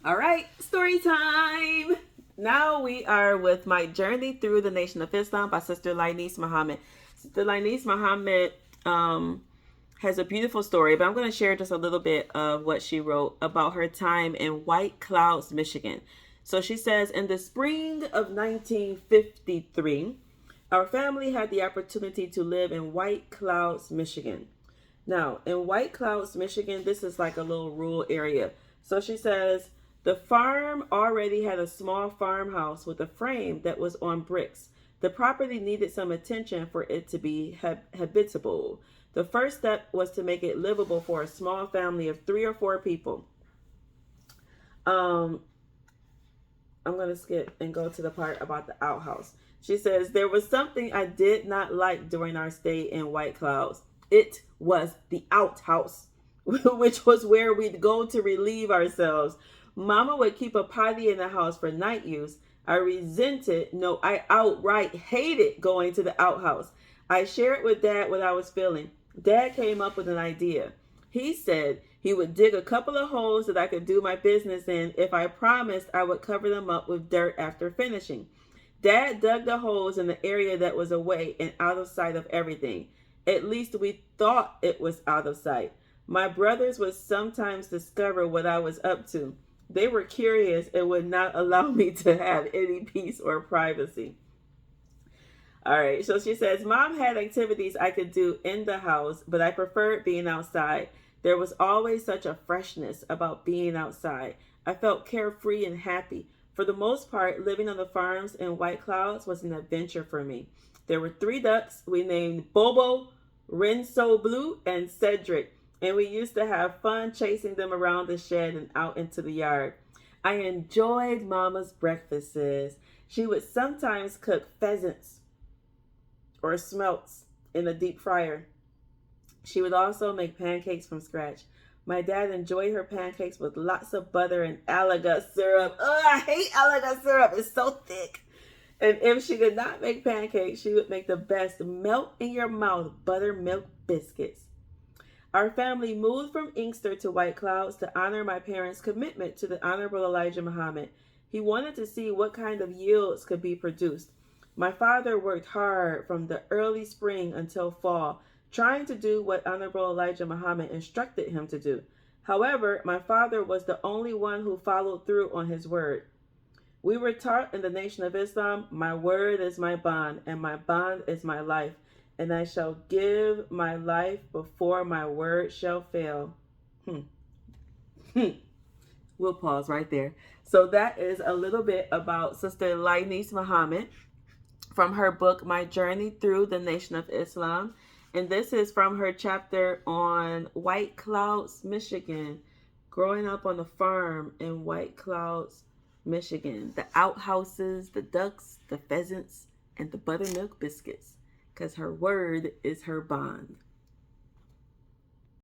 All right, story time. Now we are with My Journey Through the Nation of Islam by Sister Lynice Muhammad. Sister Lynice Muhammad has a beautiful story, but I'm going to share just a little bit of what she wrote about her time in White Clouds, Michigan. So she says, in the spring of 1953, our family had the opportunity to live in White Clouds, Michigan. Now, in White Clouds, Michigan, this is like a little rural area. So she says, the farm already had a small farmhouse with a frame that was on bricks. The property needed some attention for it to be habitable. The first step was to make it livable for a small family of 3 or 4 people. Um, I'm going to skip and go to the part about the outhouse. She says, there was something I did not like during our stay in White Clouds. It was the outhouse, which was where we'd go to relieve ourselves. Mama would keep a potty in the house for night use. I resented, no, I outright hated going to the outhouse. I shared with Dad what I was feeling. Dad came up with an idea. He said he would dig a couple of holes that I could do my business in if I promised I would cover them up with dirt after finishing. Dad dug the holes in the area that was away and out of sight of everything. At least we thought it was out of sight. My brothers would sometimes discover what I was up to. They were curious and would not allow me to have any peace or privacy. All right, so she says, Mom had activities I could do in the house, but I preferred being outside. There was always such a freshness about being outside. I felt carefree and happy. For the most part, living on the farms in White Clouds was an adventure for me. There were 3 ducks we named Bobo, Renso Blue, and Cedric, and we used to have fun chasing them around the shed and out into the yard. I enjoyed Mama's breakfasts. She would sometimes cook pheasants or smelts in a deep fryer. She would also make pancakes from scratch. My dad enjoyed her pancakes with lots of butter and alaga syrup. Oh, I hate alaga syrup. It's so thick. And if she did not make pancakes, she would make the best melt in your mouth buttermilk biscuits. Our family moved from Inkster to White Clouds to honor my parents' commitment to the Honorable Elijah Muhammad. He wanted to see what kind of yields could be produced. My father worked hard from the early spring until fall, trying to do what Honorable Elijah Muhammad instructed him to do. However, my father was the only one who followed through on his word. We were taught in the Nation of Islam, my word is my bond, and my bond is my life, and I shall give my life before my word shall fail. We'll pause right there. So that is a little bit about Sister Lynice Muhammad from her book, My Journey Through the Nation of Islam. And this is from her chapter on White Clouds, Michigan, growing up on the farm in White Clouds, Michigan. The outhouses, the ducks, the pheasants, and the buttermilk biscuits, because her word is her bond.